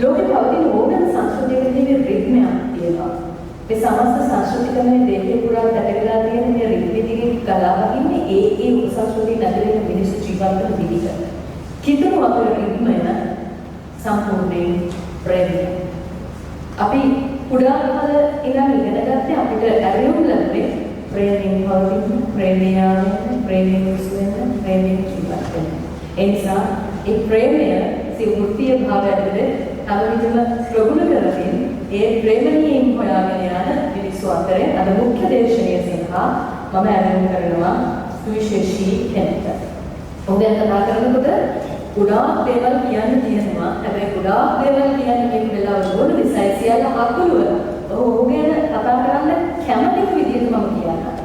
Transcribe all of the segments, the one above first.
ලෝකේ පවතින ඕනෑම සංස්කෘතියකදී රිද්මයක් තියෙනවා. මේ සමස්ත සංස්කෘතිකමේ දේශේ පුරා පැටලලා තියෙන මේ රිද්මෙදිගේ කලාවකින්නේ ඒ සංස්කෘතිය නැතිවෙන මිනිස්සු ජීවත් වෙන විදිහ. කිතුණු අපේ රිද්මය සම්පූර්ණයෙන් ප්‍රේමය. අපි කුඩා කාලේ ඉඳන් ඉගෙන ගත්තේ අපිට ඇරියුම් ලැබුණේ ප්‍රේමයෙන් පවතින, ප්‍රේමයාවෙන්, ප්‍රේමයෙන් විශ්වෙන්, ප්‍රේමයෙන් ජීවත් වෙන. ඒ නිසා ඒ ප්‍රේමය සිවෘත්තීය භාවයටද හැමවිටම ප්‍රගුණ කරමින් ඒ ප්‍රේමණීයෙන් හොයාගෙන යන මිනිස්සු අතරේ අද මුඛ්‍ය දේශනීය සඳහා මම ඇරයුම් කරනවා සුවිශේෂී කෙනෙක්. ඔබ දැන් කතා කරනකොට ගොඩාක් දේවල් කියන්න තියෙනවා. හැබැයි ගොඩාක් දේවල් කියන්න මේ වෙලාව ඕන නිසා සියල්ල අකුරුවල. ඔහු ගැන කතා කරන්න කැමති විදිහට මම කියන්නම්.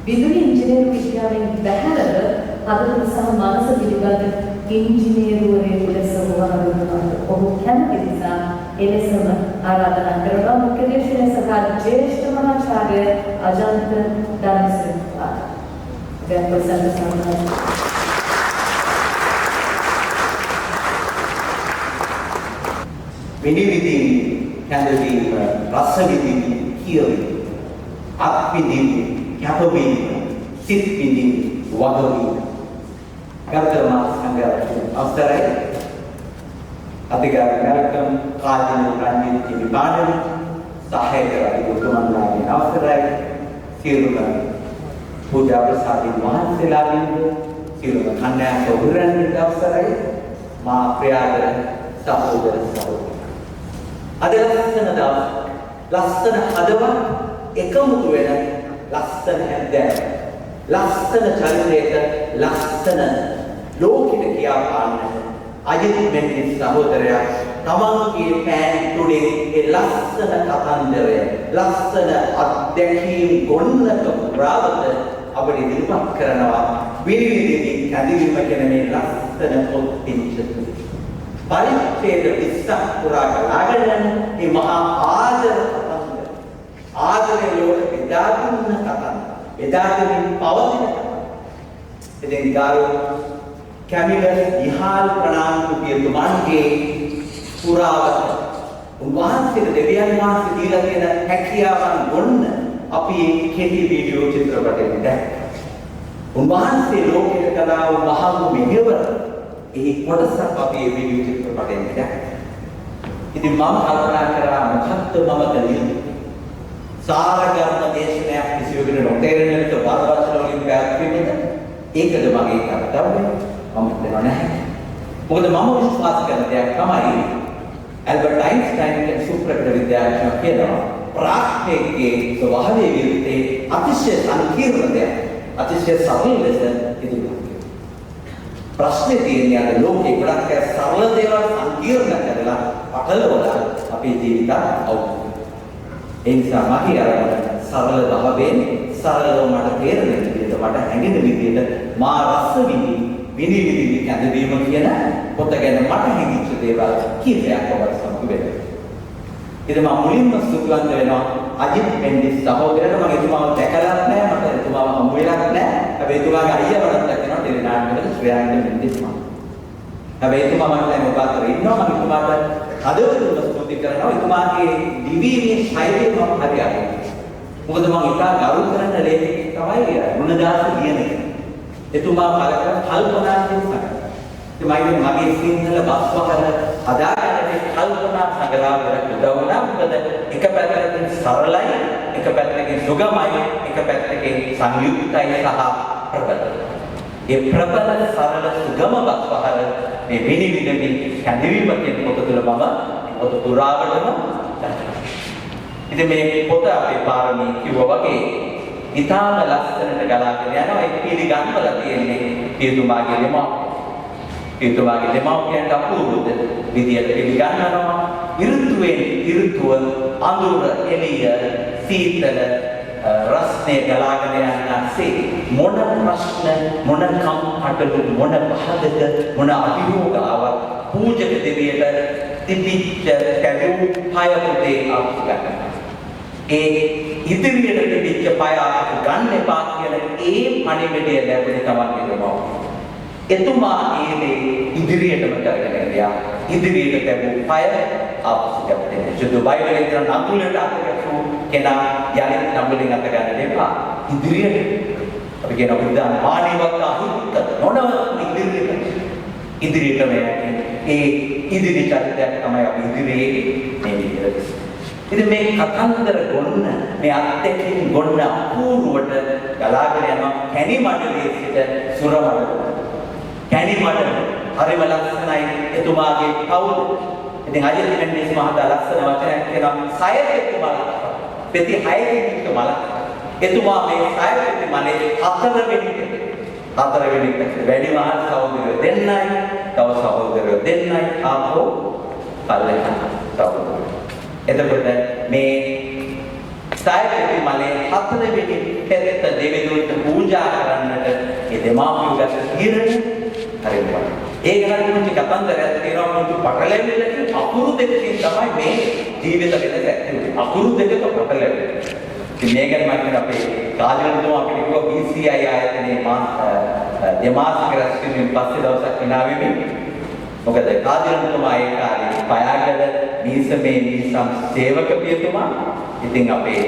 විදුලි ඉංජිනේරු විද්‍යාවෙන් බැහැරව හදවත සහ මනස පිළිබඳ ඉංජිනේරුවරයෙකු ලෙස වුණා. ඔහු කැමති නිසා එලෙසම ආරාධනා කරනවා මුඛ්‍ය දේශනය සඳහා ජ්‍යෙෂ්ඨ මහාචාර්ය අජන්ත ධර්මසිංහ. දැන් සම්මාන විනිවිදින් කැඳවීම රස විඳින් කියවීම අත්විඳින් කැපවීම සිත් විඳින් වගවීම ගර්ධම සංග්‍රහය අවසරයි අධිකාරී මැලකම් කාදින රංජිත් විපාඩන සහායක අධිගුරුතුමන්ලාගේ අවසරයි සියලුම පූජා ප්‍රසාදී මහන්සියලාගෙන් සියලුම කන්‍යා සහෝදරයන්ට අවසරයි මා ප්‍රියාදර සහෝදර සහෝදරයන් අද ලස්සන දවස් ලස්සන හදවත් එකමුතු වෙන ලස්සන හැන්දෑව ලස්සන චරිතයක ලස්සන ලෝකෙට කියා පාන්න අජිත් මෙන්ඩිස් සහෝදරයා තමන්ගේ පෑන් තුඩේ ඒ ලස්සන කතන්දරය ලස්සන අත්දැකීම් ගොන්නක පුරාවට අපිට ඉදිරිපත් කරනවා විනිවිදකින් කැඳවීම කියන මේ ලස්සන පොත් පිටුව පරිච්ඡේද 20ක් පුරා ගලාගෙන යන මේ මහා ආදර කතන්දර ආදරේ ලෝක බෙදා දුන්න කතන්දර බෙදා දෙමින් පවතින කතන්දර ඉතින් ගාරු කැමිලස් ඉහාල් ප්‍රනාන්තුගේ පුරාවට උන්වහන්සේට දෙවියන් වහන්සේ දීලා තියෙන හැකියාවන් ගොන්න අපි මේ කෙටි වීඩියෝ චිත්‍රපටයෙන් දැක්කා. උන්වහන්සේ ලෝකෙට කළා වූ මහඟු මෙහෙවර ඒ කොටසක් අපි මේ වීඩියෝ චිත්‍රපටයෙන් දැක්කා. ඉතින් මම කල්පනා කරා මොකක්ද මම කළේ? සාරගර්ම දේශනයක් කිසිවෙකුට නොතේරෙන විට වරවචන වලින් පැවැත්වීමද ඒකද මගේ කර්තව්‍යය. මම හිතනවා නැහැ. මොකද මම විශ්වාස කරන දෙයක් තමයි ඇල්බර්ට් අයින්ස්ටයින් කියන සුප්‍රකට විද්‍යාඥයා කියනවා ප්‍රාඥයේ ස්වභාවයේ විරුද්ධේ අතිශය සංකීර්ණ දෙයක් අතිශය සරල ලෙස ඉදිරිපත් ප්‍රශ්නේ තියෙන්නේ අද ලෝකේ ගොඩක් අය සරල දේවල් සංකීර්ණ කරලා පටලවලා අපේ ජීවිත අවුල්. ඒ නිසා මගේ අරමුණ සරල භාවයෙන් සරලව මට තේරෙන විදිහට මට හැඟෙන විදිහට මා රස විනිවිදි කැඳවීම කියන පොත ගැන මට හිතෙච්ච දේවල් කීපයක් ඔබට සමග වෙනවා. ඉතින් මම මුලින්ම සුදුවන්ත වෙනවා අජිත් මෙන්ඩිස් සහෝදරයාට මම එතුමාව දැකලත් නැහැ මට එතුමාව හමු වෙලත් නැහැ. හැබැයි එතුමාගේ අයියා වරක් දක්වනවා ටෙලිනාට්‍යවල ශ්‍රේයාන්ත මෙන්ඩිස් මම. හැබැයි එතුමා මට දැන් ඔබ අතර ඉන්නවා මම එතුමාට හදවතින්ම ස්තුති කරනවා එතුමාගේ දිවීමේ ශෛලිය මම හරියට. මොකද මම ඉතා ගරු කරන ලේඛකයෙක් තමයි ගුණදාස ලියනේ. එතුමා පළකර කල්පනාකින් සකස්. ඉතින් මගේ සිංහල බස්වහල හදාගන්න කල්පනා සංග්‍රහවලට උදව් වුණා. මොකද එක පැත්තකින් සරලයි, එක පැත්තකින් සුගමයි, එක පැත්තකින් සංයුක්තයි සහ ප්‍රබලයි. ඒ ප්‍රබල සරල සුගම බස්වහල මේ විනිවිදකින් කැඳවීම කියන පොත තුළ මම පොත පුරාවටම ඉතින් මේ පොත අපේ පාරමී කිව්වා වගේ ඉතාම ලස්සනට ගලාගෙන යනවා. ඒක පිළිගන්නවලා තියෙන්නේ පියතුමාගේ දෙමව්පියන්ට අපූර්ව විදියට පිළිගන්නවා. ඍතුවෙන් ඍතුව අඳුර එළිය සීතල රස්නේ ගලාගෙන යනසේ මොන ප්‍රශ්න මොන කම්කටොළු මොන බාධක මොන අභියෝග ආවත් පූජක දෙවියට තිබිච්ච කැඩු පය පුතේ අපුගන්න. ඒ ඉදිරියට තිබිච්ච පය ගන්න එපා කියන ඒ පණිවිඩය ලැබුණේ තමයි එතුමා ඒ දේ ඉදිරියටම කරගෙන ගියා. ඉදිරියට පැවූ පය ආපසු ගැටෙන. දුබයි වල ඉඳන් නඟුලට අත ගැසූ කෙනා යලිත් නඟුලෙන් අත ගන්න එපා. ඉදිරියට අපි කියන බුද්ධාන මානවක අහිත නොනව ඉදිරියට මේ ඉදිරි චරිතයක් තමයි අපි ඉදිරියේ මේ විදිහට. ඉතින් මේ කතන්දර ගොන්න මේ අත්දැකීම් ගොන්න අපූර්වට ගලාගෙන යනවා කැණි මඩලේ සිට සුර මඩල. කැණි මඩල හරිම ලස්සනයි එතුමාගේ පවුල. ඉතින් අජිත් මෙන්ඩිස් මහතා ලස්සන වචනයක් කියනවා සයපෙති මල. පෙති 6කින් යුක්ත මල. එතුමා මේ සයපෙති මලේ 4 වෙනි වැඩි මහත් සහෝදරයෝ දෙන්නයි, තව සහෝදරයෝ දෙන්නයි ආපහු පල්ලෙහා සහෝදරයෝ. එතකොට මේ සයපෙති මලේ 4 වෙනි පෙරේත දෙවියන්ට පූජා කරන්නට මේ දෙමාපියෝ ගත තීරණය හරිම. ඒක නම් මුචි කතන්දරයක් තියෙනවා මුචි පටලැවිල්ලකින් අකුරු දෙකකින් තමයි මේ ජීවිත වෙනස ඇති වෙන්නේ. අකුරු දෙකක පටලැවිල්ල. ඉතින් මේක නම් අපේ කාලවලදී අපිට කිව්වා BCI ආයතනයේ දෙමාසික රැස්වීමෙන් පස්සේ දවසක් විනාවෙමින් මොකද කාදිරතුමා ඒ කාලේ පයාගල මීසමේ මීසම් සේවක පියතුමා ඉතින් අපේ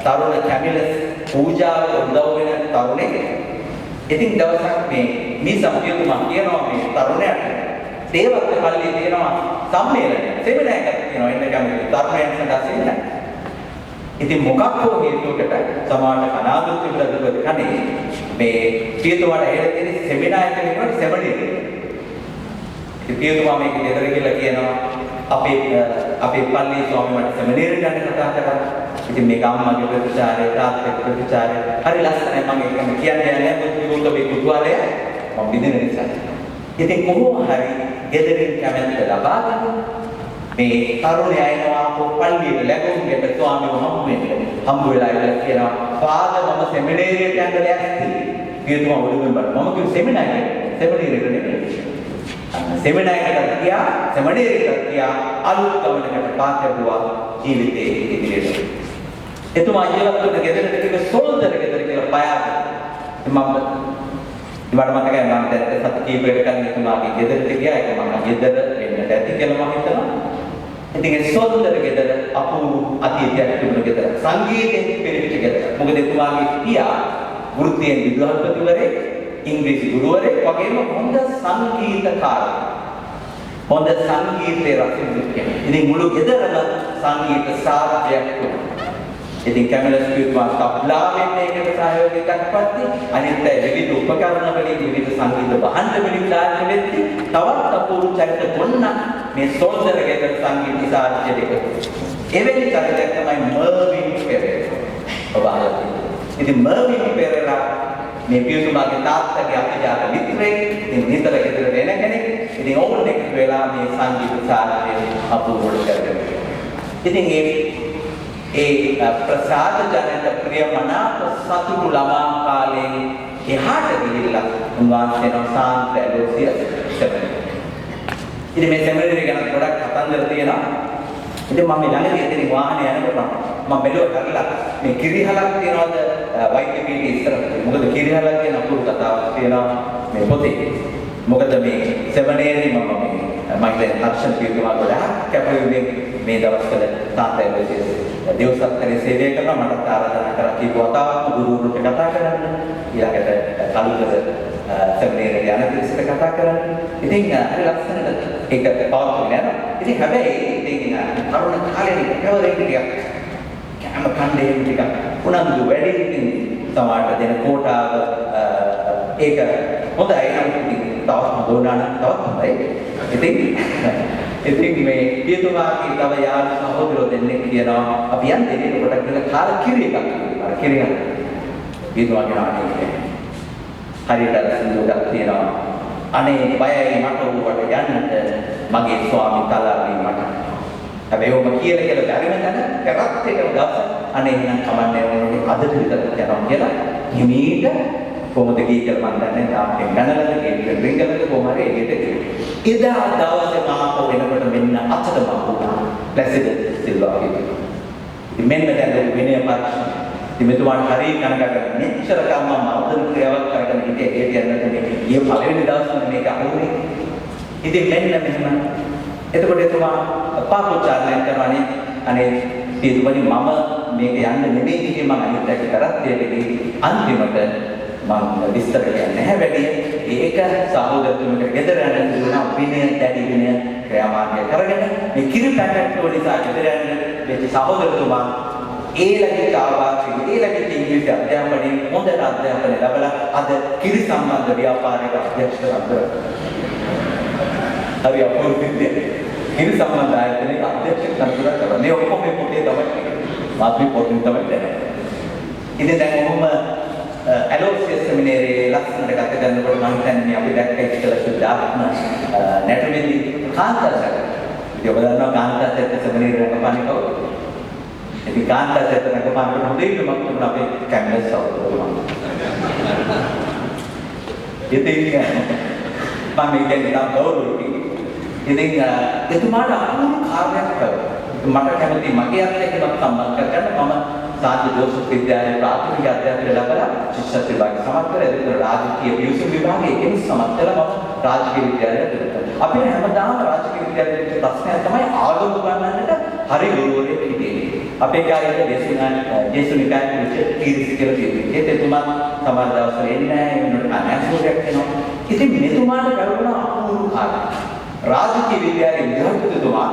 තරුණ කැමිලස් පූජාව උදව් වෙන තරුණෙක් ඉතින් දවසක් මේ මීසම් පියතුමා කියනවා මේ තරුණයාට සේවක පල්ලියේ තියෙනවා සම්මේලනය සෙමිනාරයක් තියෙනවා එන්න කැමති තරුණයන් සඳහා සෙමිනාරයක්. ඉතින් මොකක් හෝ හේතුවකට සමාජ අනාගත විරෝධක කණේ මේ පියතුමාට ඇහෙලා තියෙන සෙමිනාර් එක වෙනවා සෙමිනාර්. ඉතින් පියතුමා මේක දෙතර කියලා කියනවා අපේ පල්ලියේ ස්වාමීන් සෙමිනාර් ගන්න කතා කරා. ඉතින් මේක අම්මගේ ප්‍රතිචාරය තාත්තගේ ප්‍රතිචාරය හරි ලස්සනයි මම ඒක කියන්නේ නැහැ මොකද මේ කුතුහලය මම විඳින නිසා. ඉතින් කොහොම හරි ගෙදරින් කැමැත්ත ලබා ගන්න මේ තරුණයා එනවා පල්ලියට ලැබුම්ගෙට ස්වාමීන් හම්බ වෙලා ඉඳලා කියනවා "ෆාදර් මම සෙමිනේරියට යන්න ලෑස්ති." පියතුමා ඔළුවෙන් බලන මම කිව්ව සෙමිනේරියට නෙමෙයි. සෙමිනේරියට ගියා අලුත් ගමනකට පාත්‍යුවා ජීවිතේ ඉදිරියට. එතුමා ජීවත් වෙන ගෙදරට කිව්ව සෝල්දර ගෙදර කියලා බයයි. මම ඉවර මතකයි මම දැන් සත් කීපයකට එතුමාගේ ගෙදරට ගියා ඒක මම ගෙදර වෙන්නට ඇති කියලා මම හිතනවා. ඉතින් ඒ සෝල්දර ගෙදර අපූර්ව අතීතයක් තිබුණ ගෙදර සංගීතයෙන් පිරිච්ච ගෙදර. මොකද එතුමාගේ පියා වෘත්තීය විද්‍යාපතිවරයෙක් ඉංග්‍රීසි ගුරුවරයෙක් වගේම හොඳ සංගීතකාරයෙක්. හොඳ සංගීතයේ රසිකයෙක්. ඉතින් මුළු ගෙදරම සංගීත සාධ්‍යයක් වුණා. ඉතින් කැමිලස් පියතුමා තබ්ලාවෙන් මේකට සහයෝගය දක්වද්දී අනිත් අය විවිධ උපකරණ වලින් විවිධ සංගීත භාණ්ඩ වලින් දායක වෙද්දී තවත් අපූර්ව චරිත ගොන්න මේ සෝල්දර ගෙදර සංගීත සාහිත්‍ය දෙක. එවැනි චරිතයක් තමයි මර්වින් පෙරේරා. ඔබ අහලා තියෙනවා. ඉතින් මර්වින් පෙරේරා මේ පියතුමාගේ තාත්තගේ අපජාත මිත්‍රයෙක්. ඉතින් නිතර ගෙදරට එන කෙනෙක්. ඉතින් ඕන එක්ක වෙලා මේ සංගීත සාහිත්‍ය අපූර්වට කරගෙන. ඉතින් ඒ ප්‍රසාද ජනක ප්‍රියමනාප සතුටු ළමා කාලේ එහාට ගිහිල්ලා උන්වහන්සේ නම් සාන්ත ඇලෝසිය සෙමිනර්. ඉතින් මේ සෙමිනර් ගැන ගොඩක් කතන්දර තියෙනවා. ඉතින් මම ළඟදී එතන වාහනේ යනකොට මම බැලුවා කරලා මේ කිරිහලක් තියනවාද වෛද්‍ය පීඨයේ ඉස්සර. මොකද කිරිහලක් කියන අපූර්ව කතාවක් තියෙනවා මේ පොතේ. මොකද මේ සෙමිනරේ මම දැන් අක්ෂර පියතුමා ගොඩාක් කැපවෙන්නේ මේ දවස්වල සාන්ත ඇලෝසිය දේවසත්තරේ සේවය කරනවා මට ආරාධනා කරා කීප වතාවක් ගුරුවරුන්ට කතා කරන්න ඊළඟට කලුතර සෙමිනේරියට යන පිරිසට කතා කරන්න ඉතින් හරි ලස්සනට ඒක පවත්වගෙන යනවා ඉතින් හැබැයි ඉතින් තරුණ කාලේ කවරේ ටිකක් කැම කණ්ඩේ ටිකක් උනන්දු වැඩි ඉතින් සමාජ දෙන කෝටාව ඒක හොඳයි නම් ඉතින් තවත් හොඳුනාන තවත් හොඳයි ඉතින් මේ පියතුමාගේ තව යාළු සහෝදරයෝ දෙන්නෙක් කියනවා අපි යන්නේ එතකොට කියලා කාල කිරි එකක් අර කිරි එක පියතුමාගේ නාමයේ හරියට සින්දුවක් තියෙනවා අනේ බයයි මට උඹට යන්නට මගේ ස්වාමි තලාවි මට හැබැයි ඔබ කියලා බැරිම තැන කරත් එක දවස් අනේ එහෙනම් කමන්නේ ඕනේ අදට විතරක් යනවා කියලා හිමීට කොහොමද ගියේ කියලා මම දන්නේ තාක්ෂණ ගණනලද කියන්නේ රින්ගලද කොහොම හරි ඒකට එදා දවසේ මාපෝ වෙනකොට මෙන්න අතට මහුණා ප්‍රෙසිඩන්ට් සිල්වා කියනවා. මෙන්න දැන් විනය පරීක්ෂණ. ඉතින් හරි කනකට මෙච්චර කම්ම මර්ධන ක්‍රියාවක් කරගෙන හිටියේ ඒ කියන්නේ මේ ඊයේ පළවෙනි දවසේ මේක අහුනේ. ඉතින් මෙන්න මෙහෙම. එතකොට එතුමා පාපෝච්චාරණය කරනවානේ අනේ සියලුමනි මම මේක යන්න නෙමෙයි කිව්වේ මම අනිත් එක කරත් ඒකදී අන්තිමට මම විස්තර කියන්නේ නැහැ වැඩි. ඒක සහෝදරතුමකට ගෙදර යන දුනා විනය දැඩි විනය ක්‍රියාමාර්ගය කරගෙන මේ කිරි පැකට් වල නිසා ගෙදර යන මේ සහෝදරතුමා ඒ ලැබිච්ච ආවාසයෙන් ඒ ලැබිච්ච ඉංග්‍රීසි අධ්‍යාපනයේ හොඳ අධ්‍යාපනය ලැබලා අද කිරි සම්බන්ධ ව්‍යාපාරයක අධ්‍යක්ෂකවරයෙක් වෙනවා. හරි අපූර්වයි. කිරි සම්බන්ධ ආයතනයේ අධ්‍යක්ෂකවරයෙක් කරනවා. මේ ඔක්කොම මේ පොතේ තමයි මාත්‍රි පොතේ තමයි දැනෙන්නේ. ඉතින් දැන් ඔහොම ඇලෝසියස් සෙමිනේරයේ ලක්ෂණට ගත කරනකොට මම හිතන්නේ අපි දැක්ක ඉස්සෙල්ලා සුද්ධාත්ම නැටුමේදී කාන්තාසක. ඉතින් ඔබ දන්නවා කාන්තාසක සෙමිනේරේ රඟපාන්නේ කවුද? ඉතින් කාන්තාසක රඟපාන්න හොඳින් මම තුන අපේ කැමරස් සවුතුමා. ඉතින් මම කියන්නේ තා ගෞරවයි. ඉතින් එතුමාට අපූර්ව කාර්යයක් කළා. මට කැමති මගේ අත්දැකීමක් සම්බන්ධ කරගන්න මම සාන්ති ජෝසප් විද්‍යාලයේ ප්‍රාථමික අධ්‍යාපනය ලැබලා ශිෂ්‍යත්ව විභාගය සමත් කරලා ඒක රාජකීය විෂය විභාගයේ එකෙන් සමත් කළා මම රාජකීය විද්‍යාලයට දෙනවා. අපි හැමදාම රාජකීය විද්‍යාලයේ ප්‍රශ්නය තමයි ආගම ගන්නන්නට හරි ගුරුවරයෙක් හිටියේ. අපේ කාර්යයේ දේශනිකායේ විශේෂ කීර්ති කියලා තියෙනවා. ඒත් එතුමා සමහර දවස්වල එන්නේ නැහැ වෙනකොට අනෑසෝරයක් වෙනවා. ඉතින් මෙතුමාට කරුණ අපූර්ව කාර්යයක්. රාජකීය විද්‍යාලයේ විද්‍යාර්ථිතුමා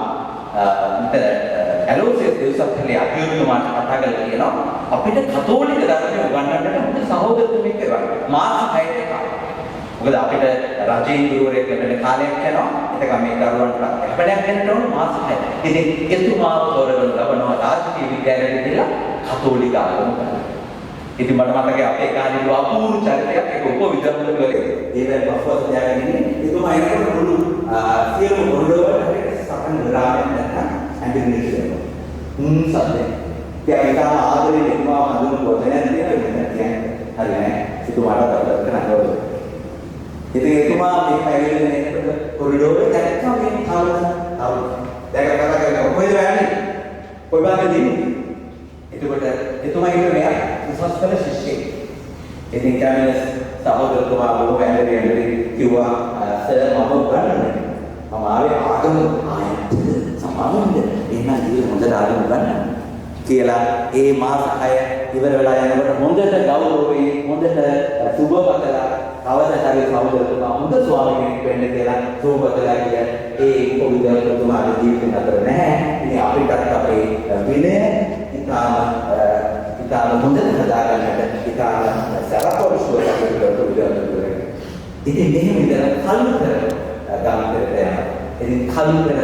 ඇලෝසියස් දෙව්සක්වලේ අධ්‍යයනතුමාට කතා කරලා කියනවා අපිට කතෝලික ධර්මය උගන්වන්නට හොඳ සහෝදරතුමෙක් කරවන්න මාස 6කට කාලයක්. මොකද අපිට රජයේ ගුරුවරයෙක් ලැබෙන කාලයක් යනවා. එතක මේ දරුවන්ට හැබැයි දෙන්නට ඕන මාස 6ක්. ඉතින් එතුමා තෝරගෙන ලබනවා රාජකීය විද්‍යාලයට ගිහිල්ලා කතෝලික ආගම ගන්න. ඉතින් මට මතකයි අපේ කාලේ අපූර්ව චරිතයක් ඒක උපවිද්‍යාලවල ඒවෙන් බස්වස් තියාගෙන ඉන්නේ. එතුමා ඒකට මුළු සියලු මොළවලට සටන් ග්‍රාමයෙන් නැත්නම් ඇඳින්නේ කියලා. සත්‍යයි. ඒක ආදරේ එනවා හඳුන් පොතෙන් තියෙනවා හරි නෑ. එතුමාට බදලා කරනවා. ඉතින් එතුමා මේ පැවිදෙන එකට කොරිඩෝරේ දැක්කම මේ දැක කතා කරලා කොහෙද යන්නේ? කොයි බාගෙද ඉන්නේ? එතකොට එතුමා ඉන්නේ මෙයා උසස් පෙළ ශිෂ්‍යෙක්. ඉතින් කැමරස් සහෝදරතුමා බොහෝ වැඳගෙන කිව්වා සර් මම උගන්වන්නේ. මම ආවේ ආගම ආයත සමාවෙන්න එහෙනම් ඉතින් හොඳට ආගම උගන්වන්න කියලා ඒ මාස 6 ඉවර වෙලා යනකොට හොඳට ගෞරවයෙන් හොඳට සුබපතලා අවදාතරේ සහෝදරතුමා හොඳ ස්වාමීන් වෙන්න කියලා සුබපතලා කිය ඒ පොඩිදරුතුමාගේ ජීවිතේ නතර නැහැ. ඉතින් අපිටත් අපේ විනය ඉතාම හොඳට හදාගන්නට ඉතාම සරපොරුෂව අපිට උදව් ඉතින් මෙහෙම ඉඳලා කලුතර ගාමිතට යනවා. ඉතින් කලුතර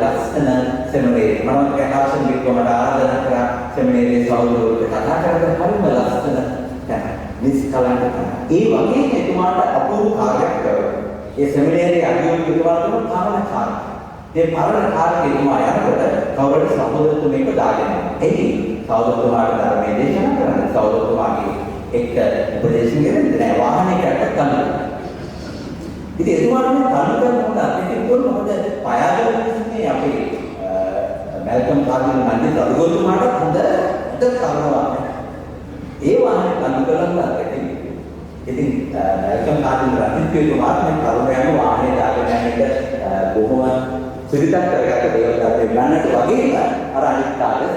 ලස්සන සෙමිනේරේ මම කැකාසන් වික්‍රමට ආරාධනා කරා සෙමිනේරේ සහෝදරවරුන්ට කතා කරලා හරිම ලස්සන තැන. නිස්කලංක තැන. ඒ වගේ එතුමාට අපූර්ව කාර්යයක් කරා. ඒ සෙමිනේරේ අධ්‍යයන විද්‍යාලවල පරණ කාර්ය. ඒ පරණ කාර්යය එතුමා යනකොට කවුරුද සහෝදරතුමෙක් දාගෙන යනවා. එයි සහෝදරතුමාට ධර්මයේ දේශනා කරන්න සහෝදරතුමාගේ එක්ක උපදේශන දෙන්නේ නැහැ වාහනයකට ගන්න. ඉතින් එතුමාට මේ කල්පන මොකද අපිට කොහොමද පයාදගෙන ඉන්නේ අපේ මල්කම් කාර්යන මන්දිර අධිගොතුමාට හොඳ කරනවා. ඒ වාහනේ ගන්න කරලා ඉතින් මල්කම් කාර්යන රණිත්වේතුමාට මේ කරුණ යන වාහනේ දාගෙන යන එක බොහොම සිරිතක් කරගත්ත දේවතාවුන් ගන්නට වගේම අර අනිත් කාර්යය.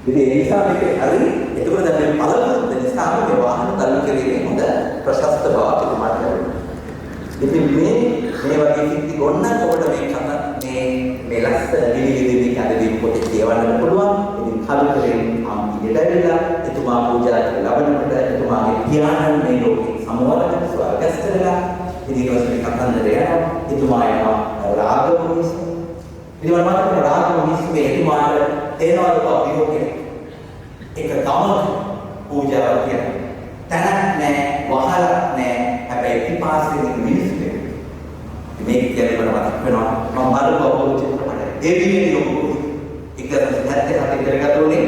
ඉතින් ඒ නිසා මේක හරි එතකොට දැන් මේ පළවෙනි නිසා මේ වාහන තල්ලු කිරීමේ හොඳ ප්‍රශස්ත බවක් තුමාට ලැබෙනවා. ඉතින් මේ වගේ සිද්ධි ගොන්නක් ඔබට මේ ලස්සන විවිධ කැදවීම් පොතේ කියවන්න පුළුවන්. ඉතින් කලුතරෙන් ඉඳලා ඇවිල්ලා එතුමා පූජා කරලා ලබනකොට එතුමාගේ ධ්‍යාන මේ ලෝකේ සමවරකට ස්වර්ගස්ත වෙලා ඉතින් ඊට කතන්දර යනවා. එතුමා යනවා රාගවනිස්. ඉතින් මම මතක රාගවනිස් මේ එතුමාට තේනවලු අභියෝගය. එක ගමක පූජාවක් කියන තැනක් නැහැ, වහලක් නැහැ. හැබැයි පිපාසයෙන් මිනිස්සු මේක කියන්නේ මම මතක් වෙනවා. මම බලපුවා පොතේ ඒ විදිහේ ලොකු 1977 කරගත්තෝනේ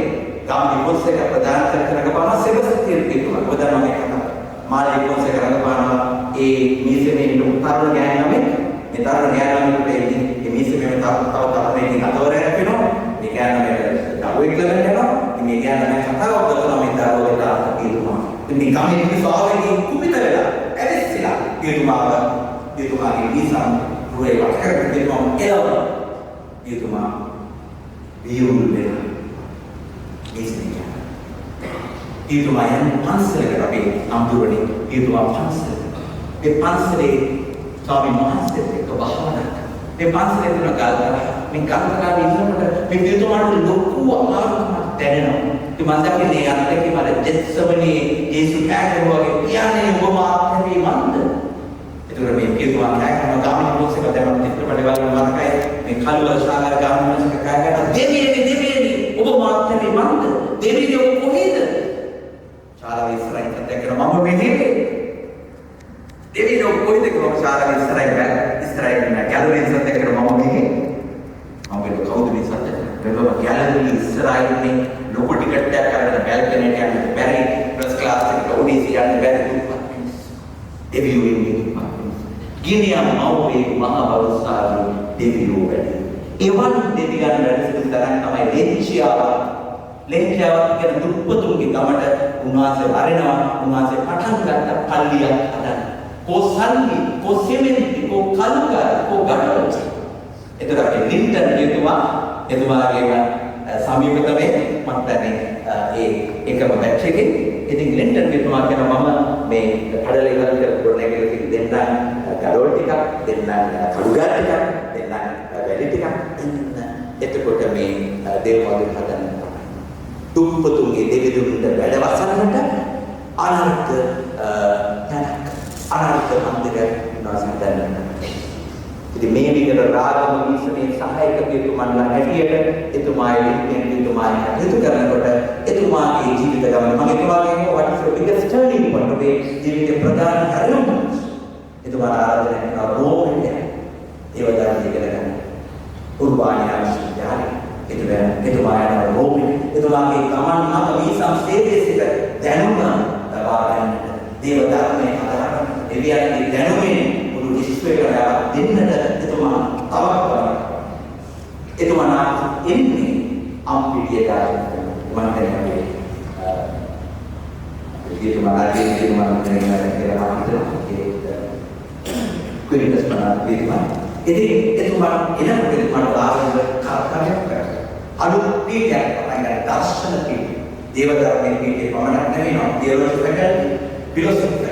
ගාම්බි පොස්සේ ප්‍රදාන කරන ගමන සෙබස්තියන් කියනවා. ඔබදන්නා මේ කතාව. මාළි පොස්සේ කරගපානවා ඒ මිසෙමින් උත්තර ගෑනමේ මේ තරණ ගෑනමේ මේ මිසෙමින් තව අතවරයක් වෙනවා. මේ ගෑනමේ දරුවෙක් ලැබෙන්න යනවා. මේ ගෑනමේ කතාව ඔබදන්නා මේ දරුවෙක් කියනවා. ඉතින් කමෙන් ස්වාමීන් කුපිත වෙලා ඇවිස්සලා කියනවා එතුමාගේ වීසම් රුවේ වට කරගෙන දෙනවා එළවන. එතුමා වියුල් වෙනවා. ඒස්නේ. එතුමා යන පන්සලකට අපේ අම්දුරනේ එතුමා පන්සල. ඒ පන්සලේ ස්වාමීන් වහන්සේත් එක්ක භාවනා කරා. මේ පන්සලේ තියෙන ගල්තර මේ ගල්තරාවේ ඉන්නකොට මේ එතුමාට ලොකු අමාරුකමක් දැනෙනවා. ඉතින් මම දකින්නේ අත්දැකීම වල ජෙත්සමනේ යේසු කෑකරුවා වගේ කියන්නේ ඔබ මාත්‍රේ මන්ද. ඒතර මේ පිටුවා කෑකරන ගාමිණී පොත්සක දැම්ම චිත්‍රපට බලන මතකයි මේ කළුවල ශාලාර ගාමිණී පොත්සක කෑකරන දෙවියනේ ඔබ මාත්‍රේ මන්ද. දෙවියනේ ඔබ කොහෙද? ශාලාවේ ඉස්සරහින් දැක්කම මම මෙහෙ දෙවියනේ ඔබ කොහෙද කියලා ශාලාවේ ඉස්සරහින් ගැලරිය ඉස්සරහින් දැක්කම මම මෙහෙ මම කවුද මේ සත්‍ය වෙලව ගැලරිය ඉස්සරහින් ලොකු ටිකට් එකක් අරගෙන බැල්කනියට යන්න බැරි ෆස්ට් ක්ලාස් එකට ඔඩීසි යන්න බැරි දෙවියෝ ඉන්නේ ගිනියම් මව්වේ මහ බෞසාරි දෙවියෝ වැඩි එවන් දෙවියන් වැඩි තරම් තමයි ලෙන්චියාව කියන දුප්පතුන්ගේ ගමට උන්වහන්සේ වරෙනවා උන්වහන්සේ පටන් ගත්ත පල්ලියක් හදන්න කොසල්ලි කොසෙමෙන්ති කො කල්කර කො ගඩොල් එතකොට අපේ ලින්ටන් එතුමාගේ සමීපතමේ මම දැනේ ඒකම බැච් එකේ ඉතින් ලින්ටන් එතුමා කියනවා මම මේ කඩල ඉවර කරලා ගොඩනැගිලි දෙන්නම් ගඩොල් ටිකක් දෙන්නම් කඩුගල් ටිකක් දෙන්නම් වැලි ටිකක් එතකොට මේ දේවාලය හදන්න දුප්පතුන්ගේ දෙවිදුන්ට වැඩ වසන්නට අනර්ථ මන්දිර නසඳන්න ඉතින් මේ විදිහට රාගම වීසමේ සහායක පියතුමන්ලා හැටියට එතුමාගේ එතුමාගේ හිත කරනකොට එතුමාගේ ජීවිත ගමන මම එතුමාගෙන් what is the biggest turning point ඔබේ ජීවිතේ ප්‍රධාන හරියුම් එතුමා ආරාධනා කරන රෝමෙට ඒවදාන ඉගෙන ගන්න උර්වාණියා විශ්වවිද්‍යාලය එතුමා යන රෝමෙට එතුමාගේ ගමන් මම වීසම් සේවයේ සිට දැනුම ලබා ගන්නට දේවදානමේ ආරාධනා දෙවියන්ගේ දැනුමේ විශ්වයට දෙන්නට එතුමා තවක් එතුමා එන්නේ අම්පිටියට මම දැනගන්නේ එතුමා කියලා කුරිටස් මනාපේවා ඉතින් එතුමා එනකොට එතුමාට ආරම්භ කාර්යයක් කරා අලුත් පීඨයක් පටන් ගන්න දර්ශන පීඨ දේවධර්මයේ පීඨේ පමණක් නෙවෙයි දේවදර්ශන පැහැදිලි ෆිලොසොෆි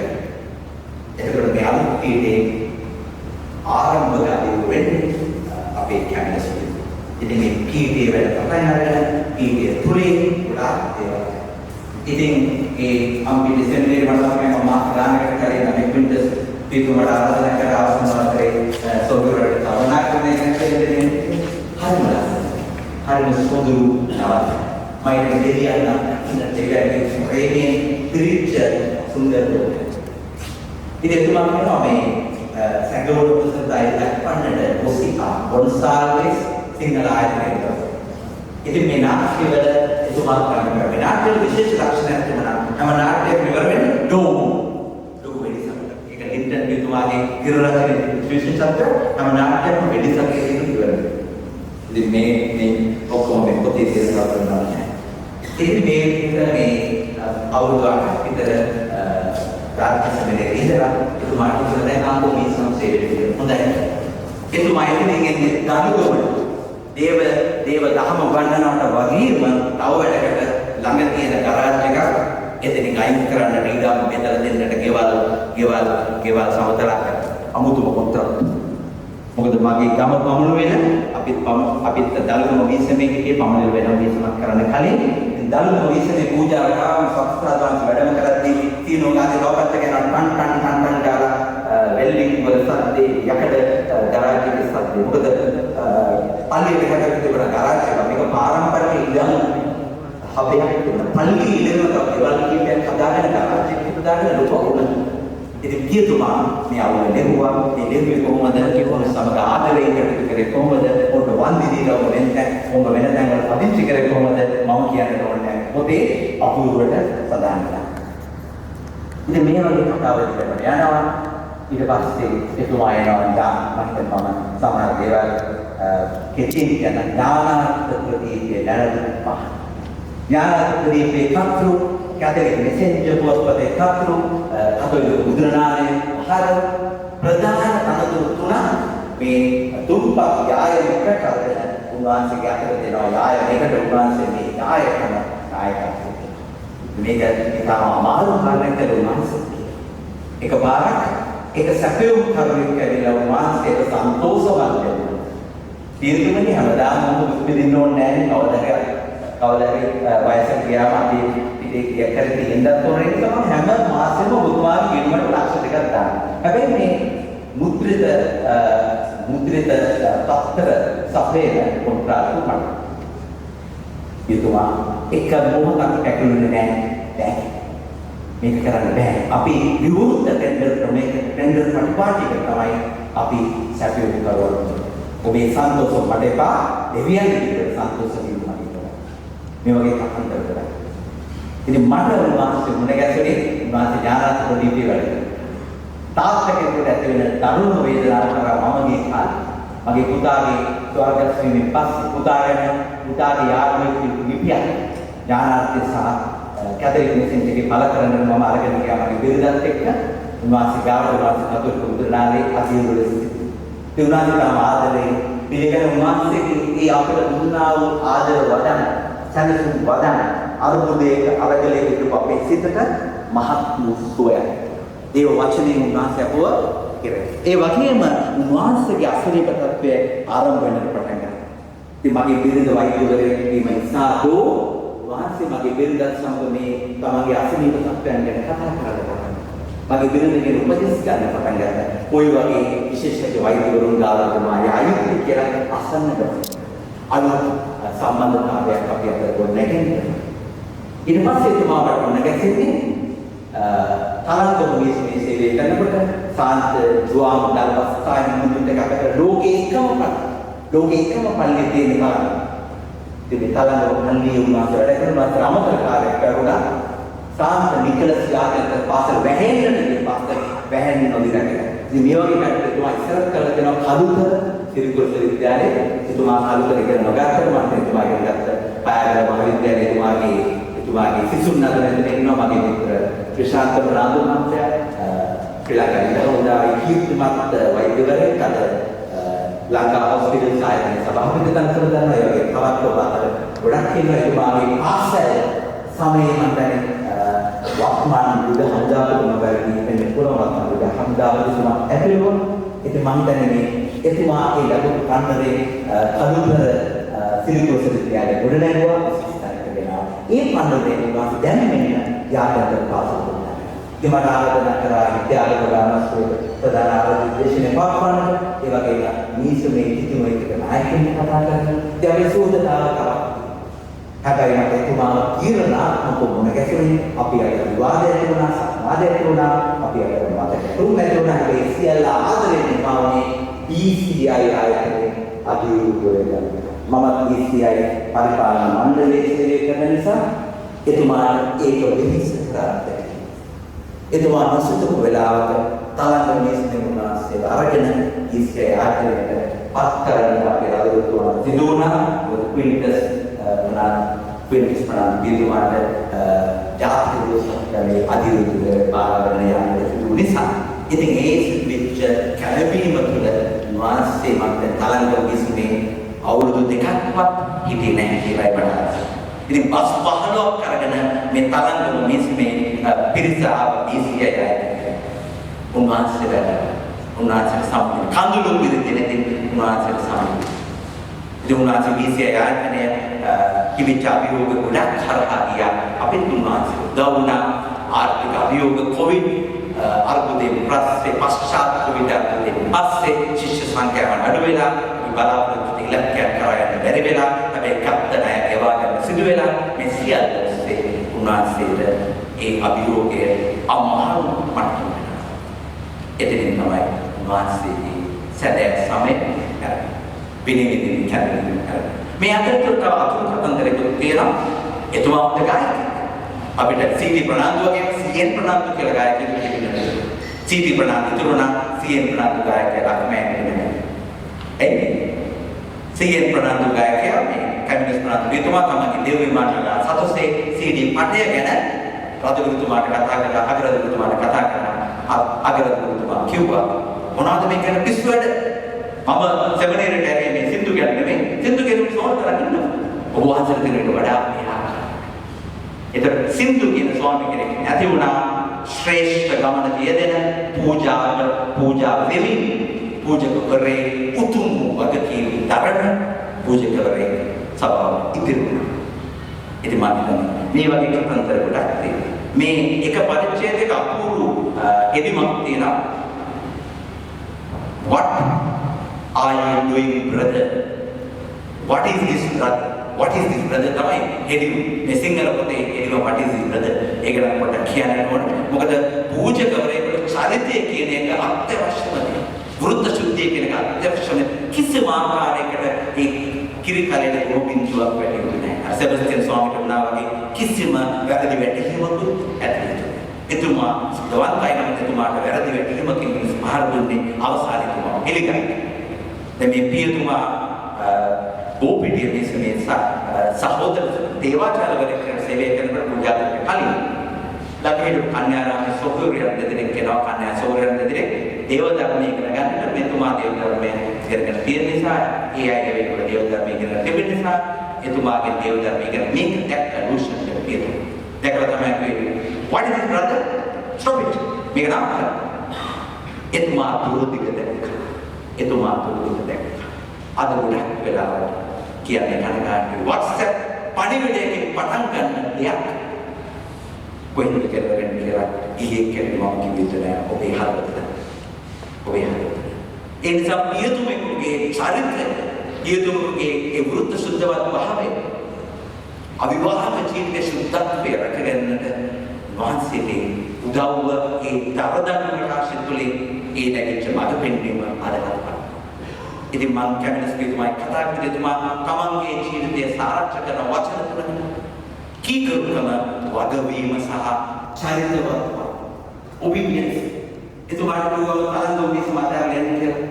එතකොට මේ අලුත් පීඨේ ආරම්භකාරී වෙන්නේ අපේ කැම්පස් එකේ. ඉතින් මේ පීඨේ වැඩ පටන් අරගෙන පීඨේ තුලින් ගොඩාක් දේවල්. ඉතින් ඒ අම්පිටි සෙමිනේර් වලදී මම ගානකට කරේ නම් ක්වින්ටස් පිටුමඩ ආරාධනා කරා ආසනවලේ සෝදරට තවනා කරන එක හරිම සොඳුරු නවත්. මම දෙවියන් නම් දෙවියන්ගේ ප්‍රේමයෙන් පිරිච්ච සුන්දර ලෝකයක්. ඉතින් තුමා කියනවා මේ සැඟවුණු පුසතයි ලක්වන්නට මොසිකා ගොන්සාල්වෙස් සිංහල ආයතනයට. ඉතින් මේ නාට්‍යවල එතුමා කරන මේ නාට්‍යවල විශේෂ ලක්ෂණයක් තිබුණා. හැම නාට්‍යයක්ම ඉවර වෙන්නේ ඩෝම්. ලොකු වෙඩිසක්. ඒක ලින්ටන් එතුමාගේ කිරරකින විශේෂත්වය හැම නාට්‍යයක්ම වෙඩිසක් එකකින් ඉවර වෙනවා. ඉතින් මේ ඔක්කොම මේ පොතේ තියෙන කරනවා. ඉතින් මේ අවුරුදු 8ක් විතර प्रार्थना इधर तुम्हारे हृदय को भी समझे होता है कि तुम्हारे लिए दालू देव देव दाम वर्णनाट वगीर अवडකට ළඟ තියෙන ගරාජ් එක එතනින් අයින් කරන්න රීඩා මෙතන දෙන්නට ගෙවල් සමතලක් අමුතුම කොටක් මොකද මගේ ගම පමණු වෙන අපිත් දලුම වීසමේ හිටියේ පමණු වෙන වීසමක් කරන්න කලින් දලුම වීසමේ පූජා කරාම සත්‍යාදාංශ වැඩම කරද්දී තීනෝගාදී ලෝකත් ගැන ටන් ඩාලා වෙල්ලින් වල සද්දේ යකඩ ගරාජ් එකේ සද්දේ මොකද පල්ලියට හැදෙන්න තිබුණ ගරාජ් එක මේක පාරම්පරික ඉඳන් හබයක් තිබුණා පල්ලි ඉඳන්ම ඒවල් කීපයක් හදාගෙන ගරාජ් එකක් හදාගෙන ලොකු වුණා ඉතින් පියතුමා මේ අවුල නෙවුවා මේ නෙවුවේ කොහොමද කිව්වොත් සමග ආදරයෙන් කටයුතු කරේ කොහොමද ඔන්න වන්දි දීලා ඔබ වෙන තැන් වල පදිංචි කරේ කොහොමද මම කියන්න ඕනේ පොතේ අපූර්වට සඳහන් කරා ඉතින් මේ වගේ කතාවක් යනවා ඊට පස්සේ එතුමා එනවා මම සමහර දේවල් කෙටියෙන් කියන ඥානාර්ථ ප්‍රදීපේ නැරඹ ඥානාර්ථ ප්‍රදීපේ කතරු කැදේ මෙසෙන්ජර් පොත්පතේ කතරු අතොල උද්‍රණාලේ හර ප්‍රධාන මේ තුන්පත් යායම එකට අරගෙන උන්වහන්සේගේ අතට දෙනවා යායමයකට උන්වහන්සේ මේ යායකම නායකත්වය. මේක ඉතාම අමාරු කාරණයක් උන්වහන්සේ. එකපාරක් ඒක සැපයුම් කරුවෙක් ඇවිල්ලා උන්වහන්සේට සන්තෝෂවත් වෙනවා. තීරණය හැමදාම මොකද දෙන්න ඕනේ නැහැ කවදාහරි වයසට ගියාම අපි පිටේ කර තියෙන්නත් ඕනේ තමයි හැම මාසෙම බුදුමාගේ ගෙනුමට ලක්ෂ දෙකක් දාන්න. හැබැයි මේ මුද්‍රිත පත්‍ර සපේන කොන්ත්‍රාත්තු මත. ඊතුමා එක මොහොතක් ඇතුළුනේ නැහැ. මේක කරන්න බෑ. අපි විවෘත ටෙන්ඩර් ප්‍රතිපාටික තමයි අපි සැපයුම් කරවන්නේ. ඔබේ සන්තෝෂ මට එපා දෙවියන්ගේ සන්තෝෂ වීම මට එපා. මේ වගේ කතාන්තර කරා. ඉතින් මට උන්වහන්සේ මුණ ගැසුනේ උන්වහන්සේ ඥානාත්මක දීපේ වැඩ. තාත්තගෙන් ඇති වෙන තරුණ වේදනාව කරා මම ගිය කාලේ මගේ පුතාගේ ස්වර්ගස්ථ වීමෙන් පස්සේ පුතාගේ යාළුවෙක් ලිපියක් ඥානාර්ථය සහ කැතරින් මෙසෙන්ජර්ගේ පළ කරන්න මම අරගෙන ගියා මගේ බිරිඳත් එක්ක උන්වහන්සේ ගාවට උන්වහන්සේ කතෝලික බුදුරණාලේ අධීරවල සිටිනවා. ඒ උන්වහන්සේට ආදරේ පිළිගෙන උන්වහන්සේගේ ඒ අපට දුන්නා වූ ආදර වදන සැනසුම් වදන අරුමුදේක අරගලේ විදුප අපේ සිතට මහත් වූ සුවයක්. ඒ වචනේ උන්වහන්සේ අපව කෙරේ. ඒ වගේම උන්වහන්සේගේ අසනීප තත්ත්වය ආරම්භ වෙන්නට පටන් ගත්තා. ඉතින් මගේ බිරිඳ වෛද්‍යවරයෙක් වීම නිසා උන්වහන්සේ මගේ බිරිඳත් සමග මේ තමන්ගේ අසනීප තත්ත්වයන් ගැන කතා කරලා මගේ බිරිඳගේ උපදෙස් ගන්න පටන් ගත්තා. කොයි වගේ විශේෂඥ වෛද්‍යවරුන් ගාලා ආයුර්වේද කියලා අසන්නට අනුව සම්බන්ධතාවයක් අපි අතර ගොඩනැගෙන්නේ. ඊට පස්සේ තුමාට මොන ගැසෙන්නේ තරංග මොහොතේ සේවය කරනකොට සාන්ත ජුවාම් දල්වස්ථාන මුදුන්ට ලෝකේ එකම පල්ලියේ තියෙන බලන්න. ඉතින් තරංග පල්ලියේ උන්වහන්සේ වැඩ කරන අමතර කාර්යයක් කරුණා සාන්ත නිකලස් යාගන්ත පාසල වැහෙන්නට ගිය පාසල වැහෙන්නේ නොදිරගෙන. ඉතින් මේ වගේ පැත්තට තුමා ඉස්සරහ කරලා දෙනවා කලුතර සිරිගුරුස විද්‍යාලයේ. එතුමා කලුතර ඉගෙන නොගත්තට මම එතුමා ඉගෙන ගත්ත පායල මහාවිද්‍යාලයේ එතුමාගේ සිසුන් අතරින් ඉන්නවා මගේ මිත්‍ර ප්‍රශාන්ත ප්‍රනාන්දු මහත්තයා ශ්‍රී ලංකාවේ හොඳයි කීර්තිමත් වෛද්‍යවරයෙක් අද ලංකා හොස්පිටල් සායතනයේ සභාපති තනතුර ගන්න ඒ වගේ තවත් ඔබට ගොඩක් ඉන්නවා එතුමාගේ පාසල සමයේ මම දැනේ වක්මාන් බුද්ධ හමුදාවටම බැරි මේ පුරවත්න බුද්ධ හමුදාවටම ඇතුළු ඉතින් මම දැනේ එතුමා ඒ ලැබු කන්නරේ කලුතර සිරිගුරුස විද්‍යාලයේ ගොඩ නැගුවා ඒ පඬුරේ වාසි දැනෙන්න යාගන්ත පාසල දුන්නා. ඉතින් මට ආරාධනා කරා විද්‍යාලය ප්‍රධානස්ව ප්‍රධාන ආරාධිත දේශනේ පාපවන්න ඒ වගේම මිනිස්සු මේ කිතුම එක්ක නායකයන් කතා කරන ඉතින් අපි සූදානම් කරා. හැබැයි මට එතුමා කීරණාත්මක මොන ගැසුනේ අපි අර විවාදයක් වුණා සමාජයක් වුණා අපි අර මතක තුන්වෙනි වුණා ඒ සියල්ල ආදරේ නිමාවනේ ECI ආයතනයේ අධිවෘතවල මම ECI පරිපාලන මණ්ඩලයේ සේවය කරන නිසා එතුමාට ඒක වෙනස කරන්නේ. එතුමා නොසිතපු වෙලාවක තරංග මිනිස්නේ මුනාසේ අරගෙන ECI ආයතනයට පත් කරන්න අපේ රජතුමා සිදුවුණා. ක්වින්ටස් මනා බිඳුමාට ජාතික දෝෂකලේ අධිවෘතවල බාරගෙන යන්න සිදු නිසා ඉතින් ඒ සිද්ධිච්ච කැළඹීම තුළ වාස්තේ මත තරංග මිනිස්නේ අවුරුදු දෙකක්වත් හිටියේ නැහැ කියලා බලන්න. ඉතින් බස් 15ක් අරගෙන මේ තරංග මිනිස්නේ පිරිසාව ECI උන්වහන්සේට සම්පූර්ණ කඳුළු පිළිදෙන උන්වහන්සේට සම්පූර්ණ. ඉතින් උන්වහන්සේ ECI ආයතනය කිවිච අභියෝග ගොඩක් හරහා ගියා. අපිත් උන්වහන්සේ උදව් වුණා. ආර්ථික අභියෝග කොවිඩ් අර්බුදයෙන් පශ්චාත් කොවිඩ් අර්බුදයෙන් පස්සේ ශිෂ්‍ය සංඛ්‍යාව අඩු වෙලා බලාපොරොත්තු ඉලක්කයක් කරා යන්න බැරි වෙලා හැබැයි කප්ත ණය ගෙවා ගන්න සිදු වෙලා මේ සියල්ල ඔස්සේ උන්වහන්සේට ඒ අභියෝගය අමාරු මට්ටමකට එතනින් තමයි උන්වහන්සේගේ සැදැක් සමය පිළිවිදින් කැරෙන්නේ කරන්නේ. මේ අතරතුර තව අතුරු කතන්දරයක්ත් තියෙනවා. එතුමා හොඳ ගායකයෙක්. අපිට සීටි ප්‍රනාන්දු වගේ සීඑන් ප්‍රනාන්දු කියලා ගායකයෙක් තිබුණා. සීටි ප්‍රනාන්දු තුරුණා සීඑන් ප්‍රනාන්දු ගායකයෙක් අකමැති නෙමෙයි. එන්නේ සීඑන් ප්‍රනාන්දු ගායකයා මේ කමියුනිස්ට් ප්‍රනාන්දු එතුමා තමයි දේව විමානලා සතොසේ සීඩි පටය ගැන රජගුරුතුමාට කතා කරලා අගරජුරුතුමාට කතා කරනවා. අගරජුරුතුමා කිව්වා මොනවද මේ කරන පිස්සු වැඩ මම සෙමිනේරියට ඇරේ මේ සින්දු කියන්නේ නෙමෙයි. සින්දු කියන සෝල් කරන් ඉන්නවා. ඔබ වහන්සේට දෙන්නට වඩා මෙහා. ඒතර සින්දු කියන ස්වාමී කෙනෙක් ඇති වුණා ශ්‍රේෂ්ඨ ගමන යෙදෙන පූජා වෙමින් පූජකවරේ උතුම් වගකීම් දරන පූජකවරේ සභාව ඉදිරි වුණා. ඉතින් මම මේ වගේ කතන්දර ගොඩක් තියෙනවා. මේ එක පරිච්ඡේදයක අපූර්ව එදිමක් තියෙනවා. What are you doing, brother? What is this, brother? What is this, brother? තමයි එදිම මේ සිංහල පොතේ එදිම what is this, brother? ඒක නම් පොඩ්ඩක් කියන්න ඕනේ. මොකද පූජකවරයෙකුට චරිතය කියන එක අත්‍යවශ්‍යම දෙයක්. වෘත්ත ශුද්ධිය කියන එක අත්‍යවශ්‍යම කිසිම ආකාරයකට ඒ කිරි කලෙට ගෝපින්චුවක් වැටෙන්නේ නැහැ. සෙබස්තියන් ස්වාමීන් වහන්සේ වගේ කිසිම වැරදි වැටහීමක් ඇති නැහැ. එතුමා දවල්කයි නම් එතුමාට වැරදි වැටහීමකින් පහර දුන්නේ අවසානයේ එතුමා පිළිගන්න. දැන් මේ පියතුමා බෝපිටිය මේ සහෝදර දේවාචාර්යවරයෙක් සේවය කරනකොට පූජා කරන්න කලින් ලකේඩු කන්‍යාරාමේ සොහොයුරියන් දෙදෙනෙක් කෙනා කන්‍යා සොහොයුරියන් දෙදෙනෙක් දේව ධර්මයේ ඉගෙන ගන්නට මෙතුමා දේව ධර්මයේ ඉගෙන තියෙන නිසා ඒ අය ඒකට දේව ධර්මයේ ඉගෙන තිබෙන නිසා එතුමාගේ දේව ධර්මයේ ඉගෙන මේක දැක්ක ලූෂන් කියලා. දැකලා තමයි කියන්නේ what is it, brother? Stop it. මේක නම් එතුමා දුරදිග දැක්ක. එතුමා දුරදිග දැක්ක. අද ගොඩක් වෙලාවට කියන්නේ කනගාටුයි WhatsApp පණිවිඩයකින් පටන් ගන්න දෙයක් කොහෙන්ද කරගෙන කියලා ඊයේ කියන්නේ මම කිව්වේ නෑ ඔබේ හදවත. ඔබේ හදවත. ඒ නිසා පියතුමෙකුගේ චරිතය පියතුමෙකුගේ ඒ වෘත්ත සුද්ධවත් භාවය අවිවාහක ජීවිතයේ සුද්ධත්වය රැකගන්නට වහන්සේගේ උදව්ව ඒ දරදන් ප්‍රකාශය තුළින් ඒ නැගිච්ච මඟ පෙන්වීම අදහත්. ඉතින් මම කැමිනස් පිටුමයි කතා කරේ තුමා තමන්ගේ ජීවිතය සාර්ථක කරන වචන තුනක් කීකරුකම වගවීම සහ චරිතවත් ඔබීඩියන්ස්. එතුමාට පුළුවන් තරම් ඔබේ සමාජයෙන් කියලා.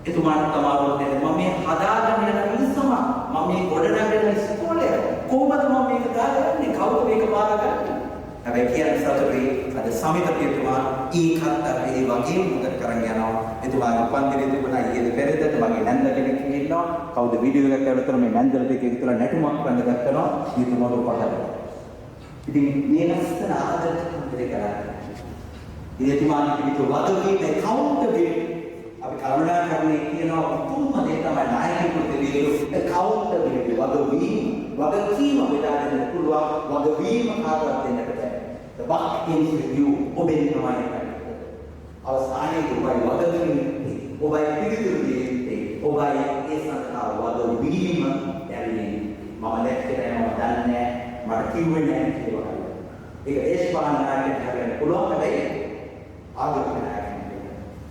එතුමාට තමයි දෙන්නේ මම මේ හදාගන්න යන මිනිස්සම මම මේ ගොඩනගන ඉස්කෝලේ කොහොමද මම මේක දාගන්නේ කවුද මේක බාරගන්නේ. හැබැයි කියන්නේ සතුටුයි අද සමිතියතුමා ඒකත් අර ඒ වගේම මොකද කරන් යනවා. එතුමාගේ උපන්දිනේ තිබුණා ඊයේ පෙරේදට මගේ නැන්ද කෙනෙක් ඉන්නවා. කවුද වීඩියෝ එකක් කරලා තර මේ නැන්දලට එකේ විතර නැටුමක් කරන්න ගත්තා. ඊතුමාට උපහාර. ඉතින් මේ ලස්සන ආදර සම්ප්‍රේ කරන්නේ. ඉතිමාගේ පිටු වදවීම accountability අපි කරුණා කරන්නේ කියනවා උතුම්ම දේ තමයි නායකයෙකුට දෙවියෝ accountability වගකීම බෙදාගෙන පුළුවන් වගවීම කාටවත් දෙන්නට බෑ. The buck ends with you. ඔබේ තමයි අවසානයේ ඔබයි වගකීම ඔබයි පිළිතුරු දෙන්නේ ඔබයි ඒ සඳහා වගවීම දැරීම මම දැක්කේ මම දන්නේ මට කිව්වේ නැහැ කියලා. ඒක ඒස්පාන්නාට හරියට පුළුවන් හැබැයි ආගමකට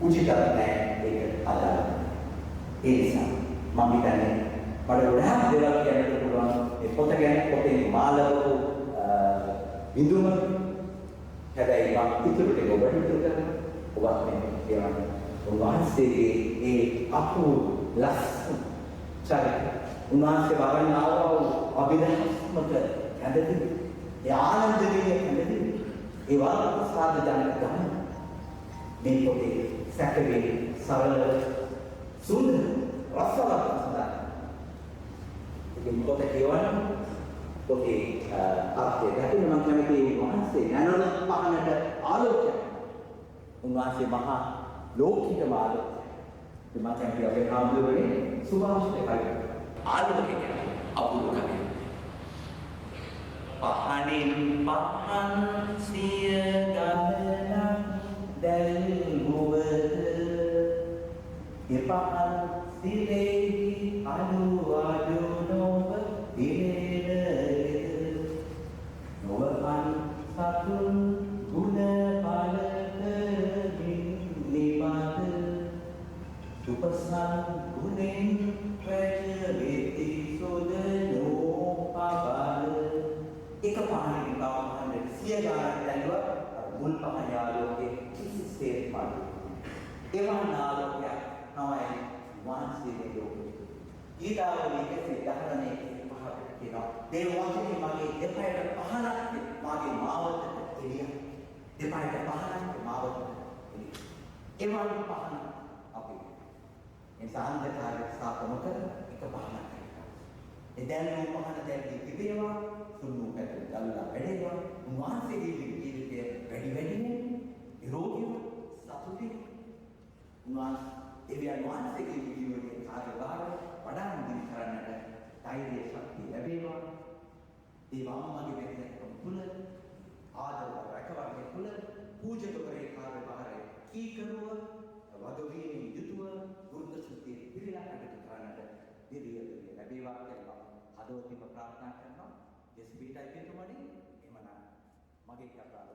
උචිත නැහැ ඒක අදාළ. ඒ නිසා මම හිතන්නේ මට ගොඩාක් දේවල් කියන්න පුළුවන් ඒ පොත ගැන පොතේ මාලවතු විදුම හැබැයි මම ඉතුරු ටික ඔබට ඉතුරු කරනවා. ඔබත් මේ කියනවා උන්වහන්සේගේ ඒ අපූර්ව ලස්සන චරිත උන්වහන්සේ වරණාව අභිධර්මක ඇඳදී ඒ ආනන්දනීය ඇඳදී ඒ වාර්ත සාධ ජනක ගමන මේ පොතේ සැකවේ සරල සුන්දර රසවත් සඳහන්. ඉතින් පොත කියවන පොතේ අර්ථය දැකගෙන මම කැමති වහන්සේ නැනන පහනට ආලෝකයක්. උන්වහන්සේ මහා ලෝකික ආලෝකයක්. ඉතින් මම කැමති අපේ ආම්ලවනේ සුභාෂිතය කරගන්න. ආලෝකය කියන්නේ අපූර්ව කමක්. පහනින් පහන් සිය ගමන දැල්ගුවද එපහන් සිරෙහි අනුවඩු නොව දිනේද නොවපන් සතුන් ගුණ පලකමින් නිමද සුපසන් ගුණෙන් ප්‍රජවෙති සොදනෝ පබල එක පහනින් පහන් සිය ගානක් දැල්ුවා මුල් පහන ආලෝකයේ කිසිසේත් පාඩු. එවන් ආලෝකයක් තමයි වහන්සේගේ ලෝකය. ඊදාවලි කෙසේ දහරණේ පහකට කියනවා. දේව වහන්සේ මගේ දෙපයට පහනක් මාගේ මාවතට එළිය. දෙපයට පහනක් මාවතට එළිය. එවන් පහන අපි. නිසා අන්ධකාරයට සාප නොකර එක පහනක් කරනවා. එදැන් රූපහන දැල්වී තිබේවා, සුන්නු පැතුම් දල්ලා වැඩේවා, උන්වහන්සේගේ ජීවිතය වැඩි වැඩියෙන් නිරෝගීව සතුටින් එවියන් වහන්සේගේ ජීවිතයේ කාර්යභාරය වඩා දිවි කරන්නට ධෛර්ය ශක්තිය ලැබේවා. ඒ වම්මගේ වැදගත්කම තුළ ආදර රැකවරණය තුළ පූජකවරේ කාර්යභාරය කීකරුව වගවීමෙන් යුතුව වෘද්ධ සුද්ධිය පිළිලා කටයුතු කරන්නට දිවිය ලැබේවා කියලා හදවතින්ම ප්‍රාර්ථනා කරනවා. දෙස් පිටයි පිටුමඩින් එමනම් මගේ කතාව